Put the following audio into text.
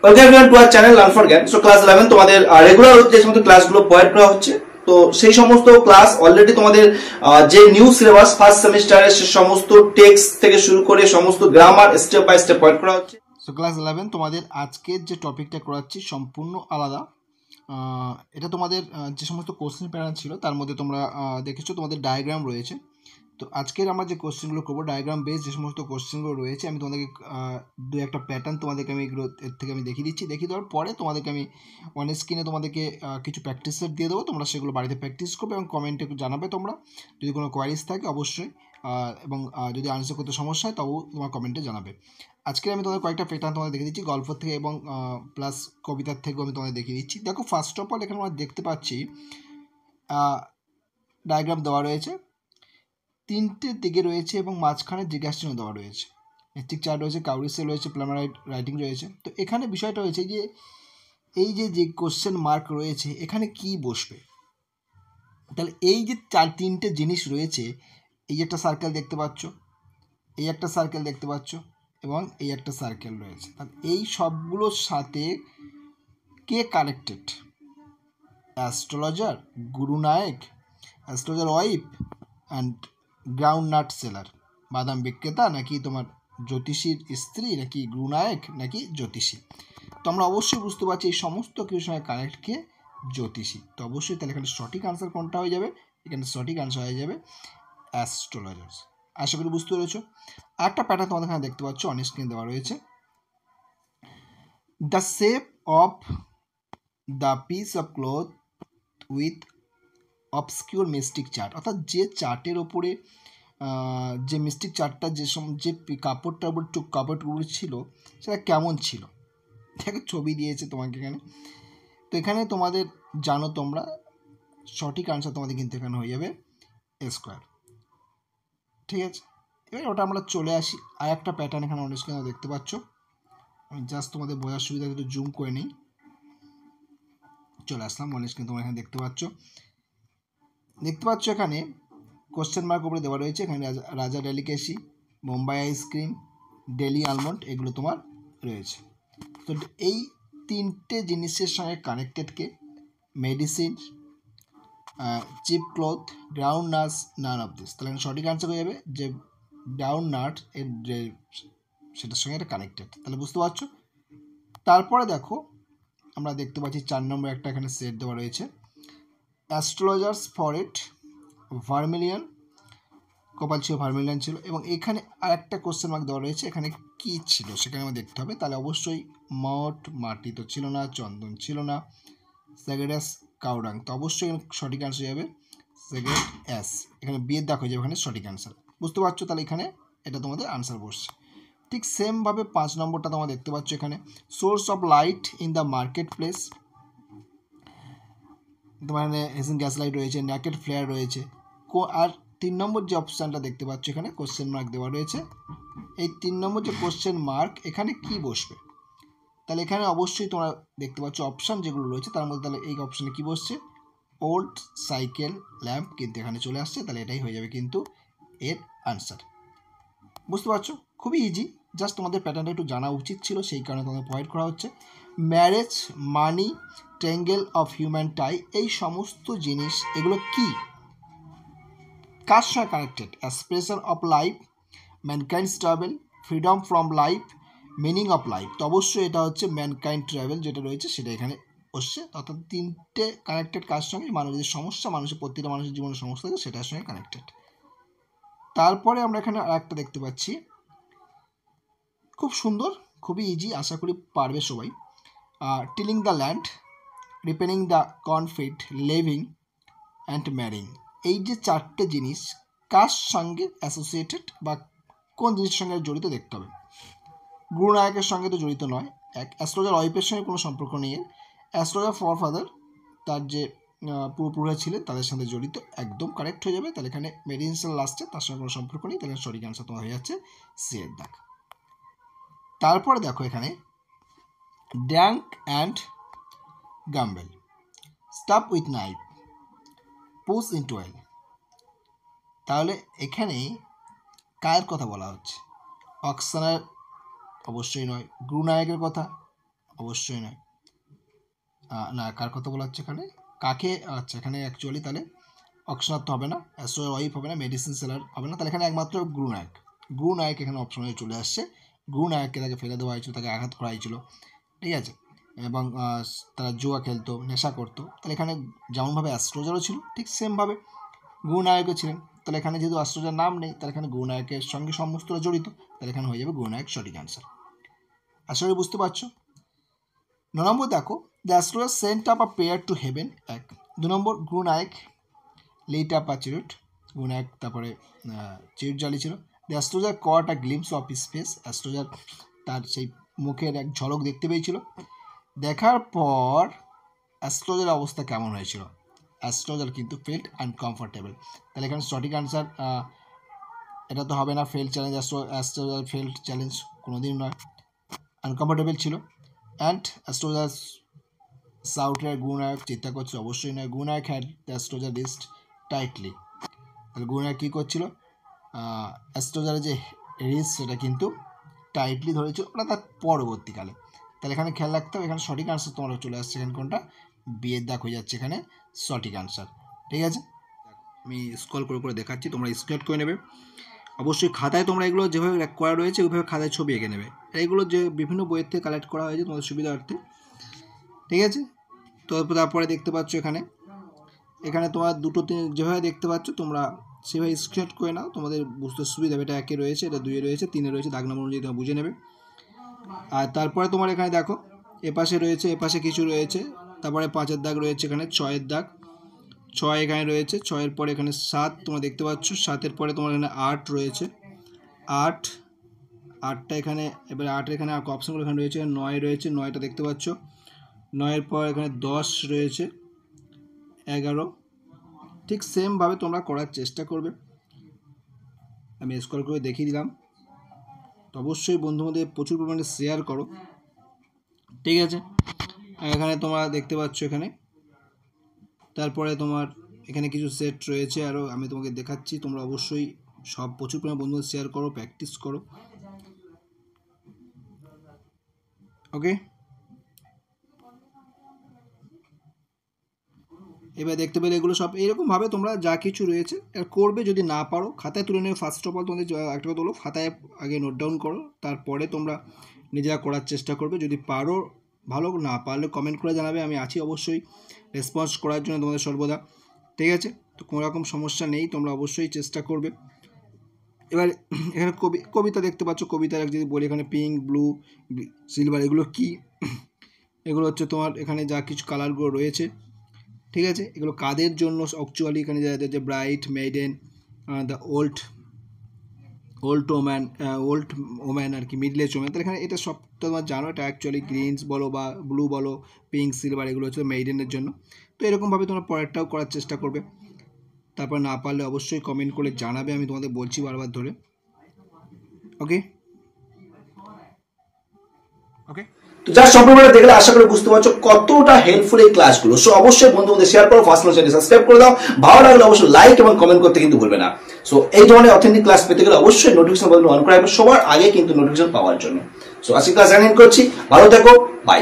Welcome everyone to our channel learn for জ্ঞান। So class 11 তোমাদের regular যে সমস্ত ক্লাসগুলো প্রোভাইড করা হচ্ছে, তো সেই সমস্ত ক্লাস অলরেডি তোমাদের যে নিউ সিলেবাস ফার্স্ট সেমিস্টারের সে সমস্ত টেক্সট থেকে শুরু করে সমস্ত grammar step by step provide করা হচ্ছে। সো ক্লাস 11 তোমাদের আজকের যে টপিকটা করাচ্ছি সম্পূর্ণ আলাদা। এটা তোমাদের যে সমস্ত কোশ্চেন প্যাটার্ন ছিল তার মধ্যে তোমরা দেখেছো তোমাদের ডায়াগ্রাম রয়েছে। তো আজকের আমরা যে কোশ্চেনগুলো করবো ডায়াগ্রাম বেস যে সমস্ত কোশ্চেনগুলো রয়েছে, আমি তোমাদেরকে দু একটা প্যাটার্ন তোমাদেরকে আমি এগুলো এর থেকে আমি দেখিয়ে দিচ্ছি। দেখিয়ে দেওয়ার পরে তোমাদেরকে আমি অন স্ক্রিনে তোমাদেরকে কিছু প্র্যাকটিস সেট দিয়ে দেবো, তোমরা সেগুলো বাড়িতে প্র্যাকটিস করবে এবং কমেন্টে জানাবে তোমরা যদি কোনো কোয়ারিজ থাকে অবশ্যই, এবং যদি আনসার করতে সমস্যা হয় তবু তোমার কমেন্টে জানাবে। আজকে আমি তোমাদের কয়েকটা প্যাটার্ন তোমাদের দেখিয়ে দিচ্ছি, গল্প থেকে এবং প্লাস কবিতার থেকেও আমি তোমাদের দেখিয়ে দিচ্ছি। দেখো ফার্স্ট অফ অল এখানে আমরা দেখতে পাচ্ছি ডায়াগ্রাম দেওয়া রয়েছে, তিনটে দিকে রয়েছে এবং মাঝখানে জিজ্ঞাসা চিহ্ন দেওয়া রয়েছে, মেট্রিক চার্ট রয়েছে, কাউরি সেল রয়েছে, প্লামার রাইটিং রয়েছে। তো এখানে বিষয়টা হয়েছে যে এই যে কোশ্চেন মার্ক রয়েছে এখানে কি বসবে, তাহলে এই যে তিনটে জিনিস রয়েছে, এই একটা সার্কেল দেখতে পাচ্ছ, এই একটা সার্কেল দেখতে পাচ্ছ এবং এই একটা সার্কেল রয়েছে, তাহলে এই সবগুলোর সাথে কে connected? Astrologer, Gurunayak, astrologer wife and ground nut seller, বাদাম বিক্রেতা নাকি তোমার জ্যোতিষীর স্ত্রী, নাকি গুরুনায়ক নাকি জ্যোতিষী। তো আমরা অবশ্যই বুঝতে পারছি এই সমস্ত কিছুর সঙ্গে কানেক্ট কে জ্যোতিষী। তো অবশ্যই তাহলে এখানে সঠিক আনসার কোনটা হয়ে যাবে? এখানে সঠিক আনসার হয়ে যাবে অ্যাস্ট্রোলজার্স। আশা করি বুঝতে পেরেছো। একটা প্যাটার্ন তোমাদের এখানে দেখতে পাচ্ছ, অন স্ক্রিন দেওয়া রয়েছে, the shape of the piece of cloth with obscure mystic chart, অর্থাৎ যে চার্টের ওপরে যে মিস্টিক চার্টটা যে কাপড়টার উপর কাপড়গুলো ছিল সেটা কেমন ছিল, দেখো ছবি দিয়েছে তোমাকে এখানে। তো এখানে তোমাদের জানো তোমরা সঠিক আনসার তোমাদের কিন্তু এখানে হয়ে যাবে স্কোয়ার। ঠিক আছে, এবার ওটা আমরা চলে আসি আর একটা প্যাটার্ন এখানে অনেক স্ক্রিনে দেখতে পাচ্ছ, আমি জাস্ট তোমাদের বোঝার সুবিধা একটু জুম করে নিই। চলে আসলাম অনেক স্ক্রিনে, তোমরা এখানে দেখতে পাচ্ছ এখানে কোশ্চেন মার্ক উপরে দেওয়া রয়েছে, এখানে Raja delicacy, Bombay ice cream, Delhi almond এগুলো তোমার রয়েছে। তো এই তিনটে জিনিসের সঙ্গে কানেক্টেডকে medicine, cheap cloth, ground nuts, none of this. তাহলে সঠিক আনসার হয়ে যাবে যে গ্রাউন্ড নাট এর যে সেটার সঙ্গে এটা কানেক্টেড। তাহলে বুঝতে পারছো। তারপরে দেখো আমরা দেখতে পাচ্ছি 4 নম্বর একটা এখানে সেট দেওয়া রয়েছে, অ্যাস্ট্রোলজার্স ফরেট, ভার্মিলিয়ন, কপাল ছিল, ভার্মিলিয়ন ছিল, এবং এখানে আর একটা কোশ্চেন মার্ক দেওয়া রয়েছে, এখানে কি ছিল সেখানে আমরা দেখতে হবে। তাহলে অবশ্যই মঠ, মাটি তো ছিল না, চন্দন ছিল না, স্যাগেরাস, কাউডাং। তো অবশ্যই সঠিক আনসার যাবে সেগেট এস, এখানে বিয়ের দাগ হয়ে যাবে এখানে সঠিক আনসার। বুঝতে পারছো, তাহলে এখানে এটা তোমাদের আনসার বসছে। ঠিক সেমভাবে 5 নম্বরটা তোমরা দেখতে পাচ্ছ এখানে, source of light in the market place, তোমার এখানে হেসেন গ্যাস লাইট রয়েছে, ন্যাকেড ফ্লেয়ার রয়েছে। আর 3 নম্বর যে অপশানটা দেখতে পাচ্ছ এখানে কোশ্চেন মার্ক দেওয়া রয়েছে, এই 3 নম্বর যে কোশ্চেন মার্ক এখানে কি বসবে? তাহলে এখানে অবশ্যই তোমরা দেখতে পাচ্ছ অপশান যেগুলো রয়েছে তার মধ্যে, তাহলে এই অপশানে কি বসছে? ওল্ড সাইকেল ল্যাম্প কিন্তু এখানে চলে আসছে, তাহলে এটাই হয়ে যাবে কিন্তু এর আনসার। বুঝতে পারছো, খুবই ইজি, জাস্ট তোমাদের প্যাটার্নটা একটু জানা উচিত ছিল, সেই কারণে তোমাদের প্রোভাইড করা হচ্ছে। Marriage, money, triangle of human tie, এই সমস্ত জিনিস এগুলো কি, কার সঙ্গে connected? Aspiration of life, mankind's travel, freedom from life, meaning of life. তো অবশ্যই এটা হচ্ছে ম্যানকাইন্ড ট্রাভেল যেটা রয়েছে সেটা এখানে বসছে, অর্থাৎ তিনটে কানেক্টেড কার সঙ্গে? মানুষের সমস্যা, প্রত্যেকটা মানুষের জীবনের সমস্যা থাকে সেটার সঙ্গে কানেক্টেড। তারপরে আমরা এখানে আর একটা দেখতে পাচ্ছি, খুব সুন্দর, খুবই ইজি, আশা করি পারবে সবাই। Tilling the land, repairing the conflict, living and marrying, এই যে চারটে জিনিস কার সঙ্গে অ্যাসোসিয়েটেড বা কোন জিনিসের সঙ্গে জড়িত দেখতে হবে। গুরুনায়কের সঙ্গে তো জড়িত নয়, অ্যাস্ট্রোলজার ওয়াইফের সঙ্গে কোনো সম্পর্ক নেই, অ্যাস্ট্রোলজার ফরফাদার তার যে পূর্বপুরুষরা ছিলেন তাদের সাথে জড়িত, একদম কারেক্ট হয়ে যাবে। তাহলে এখানে মেডিসিন লাস্টে তার সঙ্গে কোনো সম্পর্ক নেই, তাহলে সঠিক আনসার তোমার হয়ে যাচ্ছে সি এর দাগ। তারপরে দেখো এখানে dank and gamble, stuff with knife, push into oil. তাহলে এখানে কার কথা বলা হচ্ছে? অক্সানার অবশ্যই নয়, গুরুনায়কের কথা অবশ্যই নয়, না কার কথা বলা হচ্ছে এখানে, কাকে, আচ্ছা এখানে অ্যাকচুয়ালি তাহলে অপশনার্থ হবে না, অ্যাস্ট্রোলজার ওয়াইফ হবে না, মেডিসিন সেলার হবে না, তাহলে এখানে একমাত্র গুরুনায়ক। গুরুনায়ক এখানে অপশনে চলে আসছে। গুরুনায়ককে তাকে ফেলে দেওয়া হয়েছিল, তাকে আঘাত করা হয়েছিল, ঠিক আছে, এবং তারা জুয়া খেলতো, নেশা করতো। তাহলে এখানে যেমনভাবে অ্যাস্ট্রোলজারও ছিল ঠিক সেমভাবে গুরুনায়কও ছিলেন। তাহলে এখানে যেহেতু অ্যাস্ট্রোলজার নাম নেই, তাহলে এখানে গুরুনায়কের সঙ্গে সমস্তটা জড়িত, তাহলে এখানে হয়ে যাবে গুরুনায়ক সঠিক অ্যান্সার। আশা করি বুঝতে পারছো। 9 নম্বর দেখো, the astrologer sent up a prayer to heaven, 1। 2 নম্বর, Gurunayak lit up a cheroot, Gurunayak তারপরে চিরুট জ্বালিয়েছিল। The astrologer caught a glimpse of his face, astrologer তার সেই মুখের এক ঝলক দেখতে পেয়েছিল। দেখার পর অ্যাস্ট্রোলজার অবস্থা কেমন হয়েছিল, অ্যাস্ট্রোলজার কিন্তু ফেল্ট আনকমফোর্টেবল। তাহলে এখানে সঠিক আনসার এটা তো হবে না, failed challenge, astrologer failed challenge কোনোদিন নয়, আনকমফোর্টেবল ছিল। অ্যান্ড অ্যাস্ট্রোলজার সাউথের গুরুনায়ক চিন্তা করছে, অবশ্যই নয়, Gurunayak had the astrologer wrist tightly. তাহলে গুরুনায়ক কী করছিল, অ্যাস্ট্রোলজারের যে রিস্ট সেটা কিন্তু টাইটলি ধরেছিল, ওটা তার পরবর্তীকালে। তাহলে এখানে খেয়াল রাখতে হবে, এখানে সঠিক আনসার তোমার চলে আসছে, এখানে কোনটা, বিয়ের দাগ হয়ে যাচ্ছে এখানে সঠিক আনসার, ঠিক আছে। আমি স্ক্রল করে করে দেখাচ্ছি, তোমরা স্ক্রিনশট করে নেবে। অবশ্যই খাতায় তোমরা এগুলো যেভাবে করা রয়েছে ওইভাবে খাতায় ছবি এঁকে নেবে। এইগুলো যে বিভিন্ন বইয়ের থেকে কালেক্ট করা হয়েছে তোমাদের সুবিধার্থে, ঠিক আছে। তো তারপরে দেখতে পাচ্ছ এখানে তোমার দুটো যেভাবে দেখতে পাচ্ছ তোমরা সেভাবে স্ক্রিনশট করে নাও, তোমাদের বুঝতে সুবিধা হবে। এটা 1-এ রয়েছে, এটা 2-এ রয়েছে, 3-এ রয়েছে, দাগ নম্বর অনুযায়ী তোমরা বুঝে নেবে। আর তারপরে তোমার এখানে দেখো এপাশে রয়েছে, এপাশে কিছু রয়েছে, তারপরে 5-এর দাগ রয়েছে, এখানে 6-এর দাগ, 6 এখানে রয়েছে, 6-এর পরে এখানে 7 তোমরা দেখতে পাচ্ছ, 7-এর পরে তোমার এখানে 8 রয়েছে, 8টা এখানে, এবার 8-এর এখানে অপশনগুলো এখানে রয়েছে, 9 রয়েছে, 9টা দেখতে পাচ্ছ, 9-এর পর এখানে 10 রয়েছে, 11, ঠিক সেমভাবে তোমরা করার চেষ্টা করবে। আমি স্ক্রল করে দেখিয়ে দিলাম। তো অবশ্যই বন্ধুদের প্রচুর পরিমাণে শেয়ার করো, ঠিক আছে। এখানে তোমরা দেখতে পাচ্ছ এখানে, তারপরে তোমার এখানে কিছু সেট রয়েছে আরও, আমি তোমাকে দেখাচ্ছি। তোমরা অবশ্যই সব প্রচুর পরিমাণে বন্ধুদের শেয়ার করো, প্র্যাকটিস করো, ওকে। এবার দেখতে পেলে এগুলো সব এইরকমভাবে তোমরা যা কিছু রয়েছে করবে। যদি না পারো খাতায় তুলে নেবে। ফার্স্ট অফ অল তোমাদের একটা কথা বলো, খাতায় আগে নোট ডাউন করো, তারপরে তোমরা নিজেরা করার চেষ্টা করবে। যদি পারো ভালো, না পারলে কমেন্ট করে জানাবে, আমি আছি অবশ্যই রেসপন্স করার জন্য তোমাদের সর্বদা, ঠিক আছে। তো কোনো রকম সমস্যা নেই, তোমরা অবশ্যই চেষ্টা করবে। এবার এখানে কবিতা দেখতে পাচ্ছ, কবিতার যদি বলি এখানে পিঙ্ক, ব্লু, সিলভার, এগুলো কি, এগুলো হচ্ছে তোমার এখানে যা কিছু কালারগুলো রয়েছে, ঠিক আছে। এগুলো কাদের জন্য অ্যাকচুয়ালি, এখানে যাদের যে bright, maiden, the old woman আর কি, মিডল এজ ওম্যান। তাহলে এখানে এটা সব তোমার জানো, এটা অ্যাকচুয়ালি গ্রিনস বলো বা ব্লু বলো, পিঙ্ক, সিলভার, এগুলো হচ্ছে মেইডেনের জন্য। তো এরকমভাবে তোমরা পরেরটাও করার চেষ্টা করবে। তারপর না পারলে অবশ্যই কমেন্ট করে জানাবে, আমি তোমাদের বলছি বারবার ধরে, ওকে ওকে। তো যার সম্পূর্ণ দেখলে আশা করি বুঝতে পারছো কতটা হেল্পফুল এই ক্লাসগুলো। সো অবশ্যই বন্ধুদের শেয়ার করো, ফার্স্ট চ্যানেল সাবস্ক্রাইব করে দাও, ভালো লাগলে অবশ্যই লাইক এবং কমেন্ট করতে কিন্তু ভুলবে না। সো এই ধরনের অথেন্টিক ক্লাস পেতে গেলে অবশ্যই নোটিফিকেশন বাটন অন করে রাখবে সবার আগে কিন্তু নোটিফিকেশন পাওয়ার জন্য। সো আজকে ক্লাস এন্ড করছি, ভালো থেকো, বাই।